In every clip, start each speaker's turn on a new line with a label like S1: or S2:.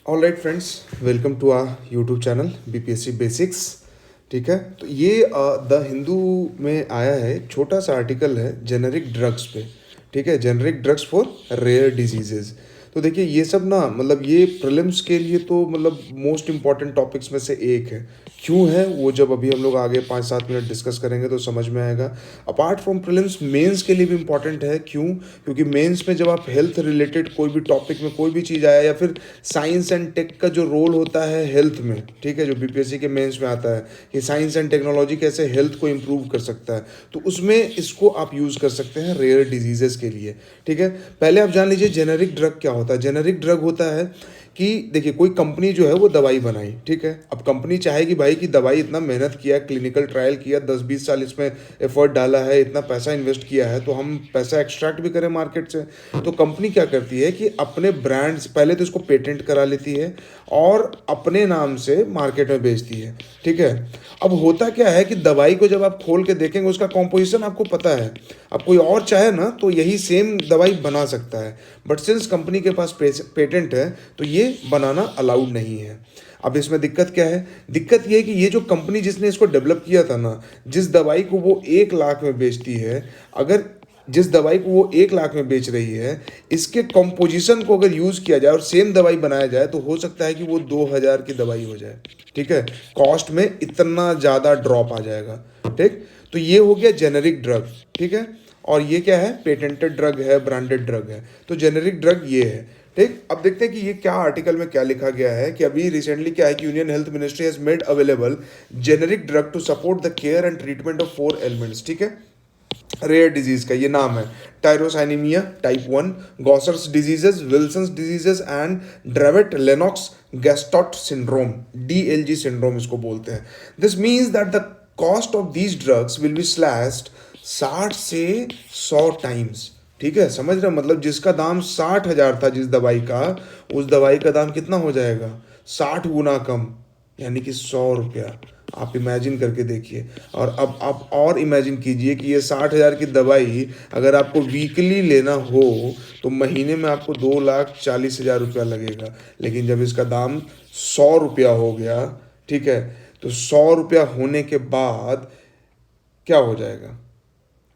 S1: All right friends, welcome to our YouTube channel BPSC basics. ठीक है, तो ये द हिंदू में आया है, छोटा सा आर्टिकल है जेनेरिक ड्रग्स पे। ठीक है, generic drugs for rare diseases. तो देखिए ये सब ना, मतलब ये प्रीलिम्स के लिए तो मतलब मोस्ट इंपॉर्टेंट टॉपिक्स में से एक है। क्यों है वो जब अभी हम लोग आगे 5-7 मिनट डिस्कस करेंगे तो समझ में आएगा। अपार्ट फ्रॉम प्रीलिम्स, मेंस के लिए भी इंपॉर्टेंट है। क्यों? क्योंकि मेंस में जब आप हेल्थ रिलेटेड कोई भी टॉपिक में कोई भी चीज़ आया, या फिर साइंस एंड टेक का जो रोल होता है हेल्थ में, ठीक है, जो बीपीएससी के मेंस में आता है कि साइंस एंड टेक्नोलॉजी कैसे हेल्थ को इम्प्रूव कर सकता है, तो उसमें इसको आप यूज़ कर सकते हैं रेयर डिजीजेस के लिए। ठीक है, पहले आप जान लीजिए जेनेरिक ड्रग क्या होता है। जेनेरिक ड्रग होता है कि देखिए कोई कंपनी जो है वो दवाई बनाई, ठीक है। अब कंपनी चाहेगी भाई कि दवाई इतना मेहनत किया, क्लिनिकल ट्रायल किया, 10-20 साल इसमें एफर्ट डाला है, इतना पैसा इन्वेस्ट किया है, तो हम पैसा एक्सट्रैक्ट भी करें मार्केट से। तो कंपनी क्या करती है कि अपने ब्रांड्स पहले तो इसको पेटेंट करा लेती है और अपने नाम से मार्केट में बेचती है। ठीक है, अब होता क्या है कि दवाई को जब आप खोल के देखेंगे उसका कॉम्पोजिशन आपको पता है। अब कोई और चाहे ना तो यही सेम दवाई बना सकता है, बट सिंस कंपनी के पास पेटेंट है तो ये बनाना अलाउड नहीं है। अब इसमें दिक्कत क्या है? दिक्कत ये है कि ये जो कंपनी जिसने इसको डेवलप किया था ना, जिस दवाई को वो 1 लाख में बेचती है, अगर जिस दवाई को वो 1 लाख में बेच रही है, इसके कॉम्पोजिशन को अगर यूज़ किया जाए और सेम दवाई बनाया जाए तो हो सकता है कि वो 2,000 की दवाई हो जाए। ठीक है, कॉस्ट में इतना ज़्यादा ड्रॉप आ जाएगा। ठीक, तो ये हो गया जेनेरिक ड्रग। ठीक है, और ये क्या है? पेटेंटेड ड्रग है, ब्रांडेड ड्रग है। तो जेनेरिक ड्रग ये है। ठीक, अब देखते हैं कि ये क्या आर्टिकल में क्या लिखा गया है कि अभी रिसेंटली क्या है कि union health ministry has made available generic drug to support the care and treatment of 4 elements. ठीक है, रेयर डिजीज का ये नाम है, tyrosinemia type 1, Gaucher's diseases, Wilson's diseases and Dravet Lennox Gastaut syndrome, DLG syndrome इसको बोलते हैं। This means that the cost of these drugs will be slashed 60 से 100 टाइम्स। ठीक है, समझ रहे हैं? मतलब जिसका दाम 60,000 था जिस दवाई का, उस दवाई का दाम कितना हो जाएगा? 60 गुना कम, यानी कि 100 रुपया। आप इमेजिन करके देखिए। और अब आप और इमेजिन कीजिए कि ये 60,000 की दवाई अगर आपको वीकली लेना हो तो महीने में आपको 2,40,000 रुपया लगेगा। लेकिन जब इसका दाम 100 रुपया हो गया, ठीक है, तो 100 रुपया होने के बाद क्या हो जाएगा?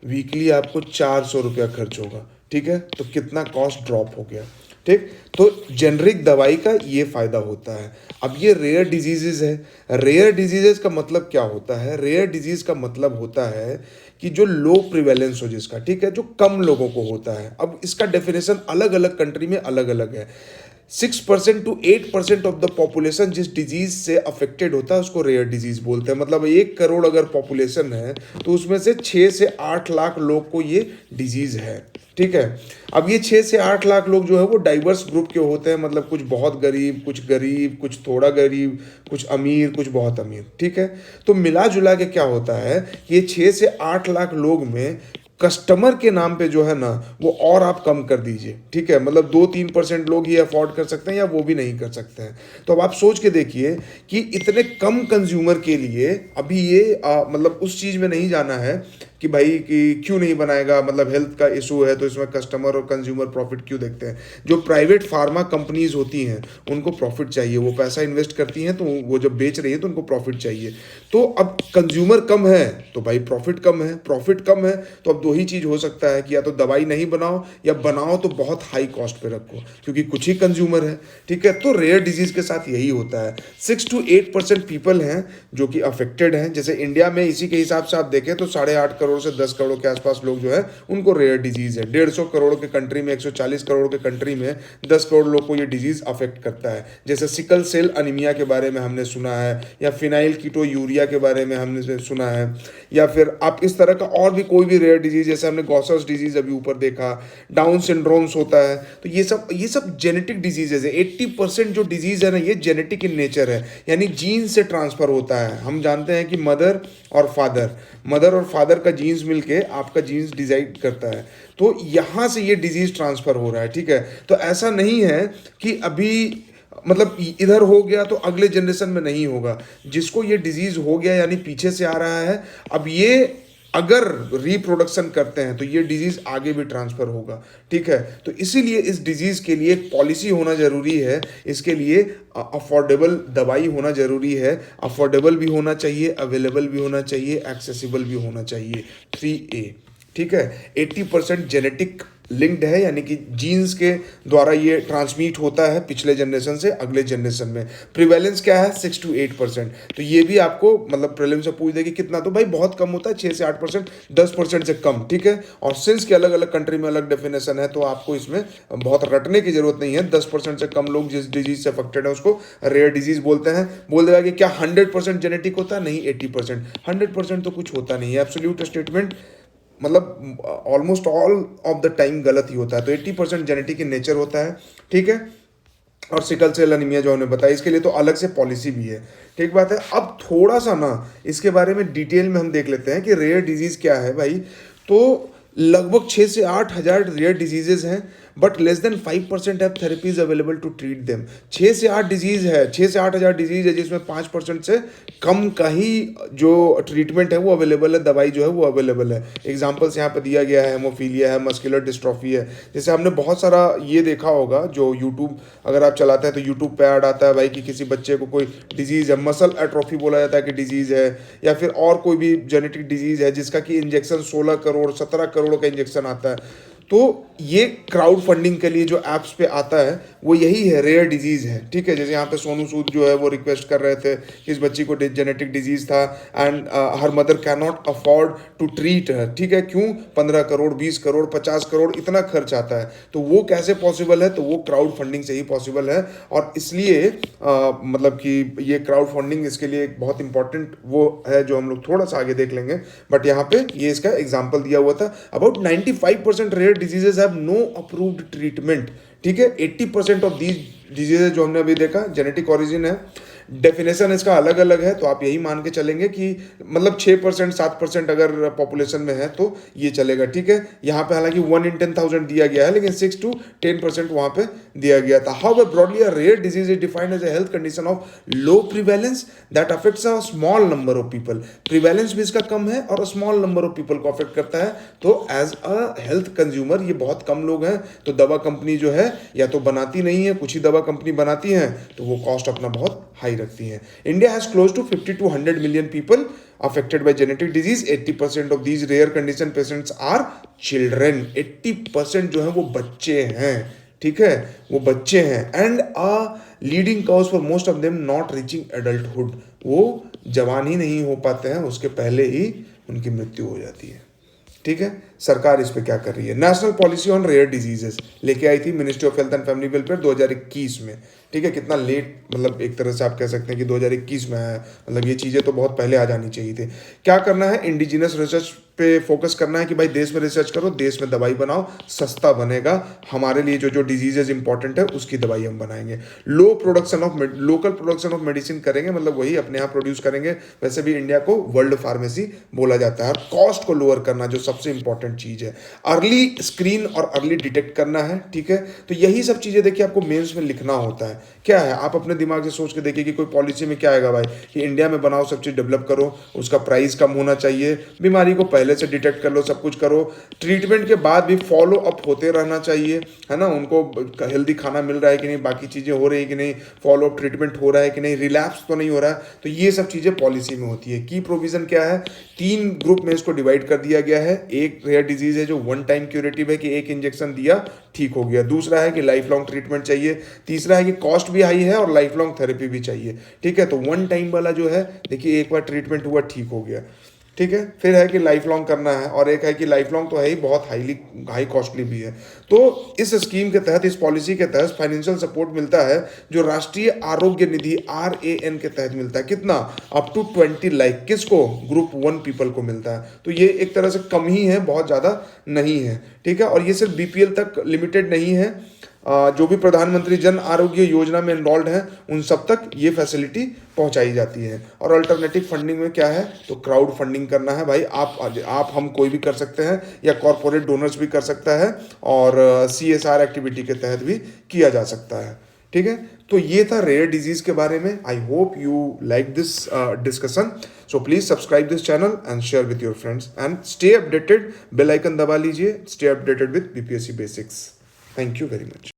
S1: वीकली आपको 400 रुपया खर्च होगा। ठीक है, तो कितना कॉस्ट ड्रॉप हो गया। ठीक, तो जेनरिक दवाई का ये फायदा होता है। अब ये रेयर डिजीजेज है। रेयर डिजीजेज का मतलब क्या होता है? रेयर डिजीज का मतलब होता है कि जो लो प्रिवेलेंस हो जिसका, ठीक है, जो कम लोगों को होता है। अब इसका डेफिनेशन अलग अलग कंट्री में अलग अलग है। 6% to 8% ऑफ द पॉपुलेशन जिस डिजीज से अफेक्टेड होता है उसको रेयर डिजीज बोलते हैं। मतलब 1 करोड़ अगर पॉपुलेशन है तो उसमें से 6 से 8 लाख लोग को ये डिजीज है। ठीक है, अब ये 6 से 8 लाख लोग जो है वो डाइवर्स ग्रुप के होते हैं। मतलब कुछ बहुत गरीब, कुछ थोड़ा गरीब, कुछ अमीर, कुछ बहुत अमीर। ठीक है, तो मिला जुला के क्या होता है कि ये 6 से 8 लाख लोग में कस्टमर के नाम पे जो है ना वो और आप कम कर दीजिए। ठीक है, मतलब 2-3% लोग ही अफोर्ड कर सकते हैं या वो भी नहीं कर सकते हैं। तो अब आप सोच के देखिए कि इतने कम कंज्यूमर के लिए अभी ये मतलब उस चीज़ में नहीं जाना है कि भाई कि क्यों नहीं बनाएगा, मतलब हेल्थ का इशू है तो इसमें कस्टमर और कंज्यूमर प्रॉफिट क्यों देखते हैं। जो प्राइवेट फार्मा कंपनीज होती हैं उनको प्रॉफिट चाहिए, वो पैसा इन्वेस्ट करती हैं तो वो जब बेच रही है तो उनको प्रॉफिट चाहिए। तो अब कंज्यूमर कम है तो भाई प्रॉफिट कम है, प्रॉफिट कम है तो अब दो ही चीज़ हो सकता है कि या तो दवाई नहीं बनाओ या बनाओ तो बहुत हाई कॉस्ट पे रखो, क्योंकि कुछ ही कंज्यूमर है। ठीक है, तो रेयर डिजीज के साथ यही होता है। 6 to 8% पीपल हैं जो कि अफेक्टेड हैं। जैसे इंडिया में इसी के हिसाब से आप देखें तो 8.5 करोड़ से 10 करोड़ के आसपास लोग जो है उनको रेयर डिजीज है। 150 करोड़ के कंट्री में, 140 करोड़ के कंट्री में 10 करोड़ लोग को ये डिजीज अफेक्ट करता है। जैसे सिकल सेल अनीमिया के बारे में हमने सुना है, या फिनाइल कीटो यूरिया के बारे में हमने सुना है, या फिर आप इस तरह का और भी कोई भी रेयर डिजीज, जैसे हमने गॉसर्स डिजीज अभी ऊपर देखा, डाउन सिंड्रोम्स होता है। तो ये सब जेनेटिक डिजीजेज है। 80% जो डिजीज है ना ये जेनेटिक इन नेचर है, यानी जीन से ट्रांसफर होता है। हम जानते हैं कि मदर और फादर का जीन्स मिलके आपका जीन्स डिसाइड करता है। तो यहाँ से ये डिजीज ट्रांसफर हो रहा है। ठीक है, तो ऐसा नहीं है कि अभी मतलब इधर हो गया तो अगले जनरेशन में नहीं होगा। जिसको ये डिजीज हो गया यानी पीछे से आ रहा है, अब ये अगर रिप्रोडक्शन करते हैं तो ये डिजीज आगे भी ट्रांसफर होगा, ठीक है। तो इसीलिए इस डिजीज के लिए एक पॉलिसी होना जरूरी है, इसके लिए अफोर्डेबल दवाई होना जरूरी है, अफोर्डेबल भी होना चाहिए, अवेलेबल भी होना चाहिए, एक्सेसिबल भी होना चाहिए, 3A, ठीक है। 80% जेनेटिक लिंक्ड है, यानी कि जीन्स के द्वारा ये ट्रांसमिट होता है पिछले जनरेशन से अगले जनरेशन में। प्रिवेलेंस क्या है, 6 to 8%। तो ये भी आपको मतलब प्रीलिम से पूछ दे कि कितना, तो भाई बहुत कम होता है, 6 से 8%, 10% से कम, ठीक है। और सिंस के अलग अलग कंट्री में अलग डेफिनेशन है, तो आपको इसमें बहुत रटने की जरूरत नहीं है। 10% से कम लोग जिस डिजीज से अफेक्टेड है उसको रेयर डिजीज बोलते हैं। बोल देगा कि क्या 100% जेनेटिक होता है, नहीं, 80%। 100% तो कुछ होता नहीं है, एब्सोल्यूट स्टेटमेंट मतलब almost all of the time गलत ही होता है। तो 80% जेनेटिक इन नेचर होता है, ठीक है। और सिकल सेल अनीमिया जो हमने बताया, इसके लिए तो अलग से पॉलिसी भी है, ठीक बात है। अब थोड़ा सा ना इसके बारे में डिटेल में हम देख लेते हैं कि रेयर डिजीज क्या है भाई। तो लगभग 6 से 8 हज़ार रेयर डिजीजेज हैं, but less than 5% have therapies available to treat them. 6 से 8 डिजीज है, 6 से 8 हज़ार डिजीज है, जिसमें 5% से कम का ही जो ट्रीटमेंट है वो अवेलेबल है, दवाई जो है वो अवेलेबल है। एग्जाम्पल्स यहाँ पे दिया गया है, हेमोफीलिया है, मस्कुलर डिस्ट्रॉफी है। जैसे हमने बहुत सारा ये देखा होगा, जो यूट्यूब अगर आप चलाते हैं तो यूट्यूब पे ऐड आता है भाई कि किसी बच्चे को कोई डिजीज़ है, मसल एट्रोफी बोला जाता है कि डिजीज़ है, या फिर और कोई भी जेनेटिक डिजीज़ है जिसका कि इंजेक्शन 16 करोड़ 17 करोड़ का इंजेक्शन आता है। तो ये क्राउड फंडिंग के लिए जो ऐप्स पे आता है वो यही है, रेयर डिजीज है, ठीक है। जैसे यहाँ पे सोनू सूद जो है वो रिक्वेस्ट कर रहे थे कि इस बच्ची को जेनेटिक डिजीज था and her mother can not afford to treat her, ठीक है। क्यों, 15 करोड़ 20 करोड़ 50 करोड़ इतना खर्च आता है। तो वो कैसे पॉसिबल है, तो वो क्राउड फंडिंग से ही पॉसिबल है। और इसलिए मतलब कि ये क्राउड फंडिंग इसके लिए एक बहुत इंपॉर्टेंट वो है, जो हम लोग थोड़ा सा आगे देख लेंगे। बट यहाँ पे ये इसका एग्जाम्पल दिया हुआ था। About 95% rare diseases have no approved treatment, ठीक है। 80% ऑफ दीज डिजीजेज जो हमने अभी देखा जेनेटिक ओरिजिन है। डेफिनेशन इसका अलग अलग है, तो आप यही मान के चलेंगे कि मतलब 6% 7% अगर पॉपुलेशन में है तो ये चलेगा, ठीक है। यहाँ पे हालांकि 1 in 10,000 दिया गया है, लेकिन 6 to 10% वहाँ पे दिया गया था। How broadly a rare disease is defined as a health condition of low prevalence that affects a small number of people. Prevalence भी इसका कम है और स्मॉल नंबर ऑफ पीपल को अफेक्ट करता है। तो एज अ हेल्थ कंज्यूमर ये बहुत कम लोग हैं, तो दवा कंपनी जो है या तो बनाती नहीं है, कुछ ही दवा कंपनी बनाती है, तो वो कॉस्ट अपना बहुत हाई रखती हैं। India has close to 50 to 100 million people affected by genetic disease. 80% of these rare condition patients are children. 80% जो है वो बच्चे हैं, ठीक है, वो बच्चे हैं। And a leading cause for most of them not reaching adulthood. वो जवान ही नहीं हो पाते हैं, उसके पहले ही उनकी मृत्यु हो जाती है, ठीक है। सरकार इस पे क्या कर रही है, national policy on rare diseases लेके आई थी ministry of health and family welfare 2021 में, ठीक है। कितना लेट, मतलब एक तरह से आप कह सकते हैं कि 2021 में आया, मतलब ये चीज़ें तो बहुत पहले आ जानी चाहिए थी। क्या करना है, इंडिजिनस रिसर्च पे फोकस करना है कि भाई देश में रिसर्च करो, देश में दवाई बनाओ, सस्ता बनेगा हमारे लिए, जो जो डिजीजेज इंपॉर्टेंट है उसकी दवाई हम बनाएंगे। लो production of local production of medicine करेंगे, मतलब वही अपने यहाँ प्रोड्यूस करेंगे। वैसे भी इंडिया को वर्ल्ड फार्मेसी बोला जाता है। कॉस्ट को लोअर करना जो सबसे इंपॉर्टेंट चीज़ है, अर्ली स्क्रीन और अर्ली डिटेक्ट करना है, ठीक है। तो यही सब चीज़ें देखिए आपको मेंस में लिखना होता है। क्या है, आप अपने दिमाग से सोच के देखिए कि कोई पॉलिसी में क्या आएगा भाई, कि इंडिया में बनाओ, सब चीज़ डेवलप करो, उसका प्राइस कम होना चाहिए, बीमारी को पहले से डिटेक्ट कर लो, सब कुछ करो, ट्रीटमेंट के बाद भी फॉलो अप होते रहना चाहिए, है ना। उनको हेल्दी खाना मिल रहा है कि नहीं, बाकी चीज़ें हो रही है कि नहीं, फॉलो अप ट्रीटमेंट हो रहा है कि नहीं, रिलैप्स तो नहीं हो रहा है। तो ये सब चीज़ें पॉलिसी में होती है। की प्रोविजन क्या है, 3 ग्रुप में इसको डिवाइड कर दिया गया है। एक रेयर डिजीज है जो 1 टाइम क्यूरेटिव है, कि एक इंजेक्शन दिया ठीक हो गया। दूसरा है कि लाइफ लॉन्ग ट्रीटमेंट चाहिए। तीसरा है कि कॉस्ट भी हाई है और लाइफ लॉन्ग थेरेपी भी चाहिए, ठीक है। तो 1 टाइम वाला जो है, देखिए एक बार ट्रीटमेंट हुआ ठीक हो गया, ठीक है। फिर है कि लाइफ लॉन्ग करना है, और एक है कि लाइफ लॉन्ग तो है ही, बहुत हाई कॉस्टली भी है। तो इस स्कीम के तहत, इस पॉलिसी के तहत फाइनेंशियल सपोर्ट मिलता है, जो राष्ट्रीय आरोग्य निधि RAN के तहत मिलता है। कितना, अप टू 20 लाख। किसको, ग्रुप 1 पीपल को मिलता है। तो ये एक तरह से कम ही है, बहुत ज़्यादा नहीं है, ठीक है। और ये सिर्फ BPL तक लिमिटेड नहीं है, जो भी प्रधानमंत्री जन आरोग्य योजना में एनरोल्ड हैं उन सब तक ये फैसिलिटी पहुंचाई जाती है। और अल्टरनेटिव फंडिंग में क्या है, तो क्राउड फंडिंग करना है भाई। आप हम कोई भी कर सकते हैं, या कॉरपोरेट डोनर्स भी कर सकता है, और CSR एक्टिविटी के तहत भी किया जा सकता है, ठीक है। तो ये था रेयर डिजीज के बारे में। I hope you like this discussion. So please subscribe this channel and share with your friends and stay updated. Bell icon दबा लीजिए, stay updated with BPSC basics. Thank you very much.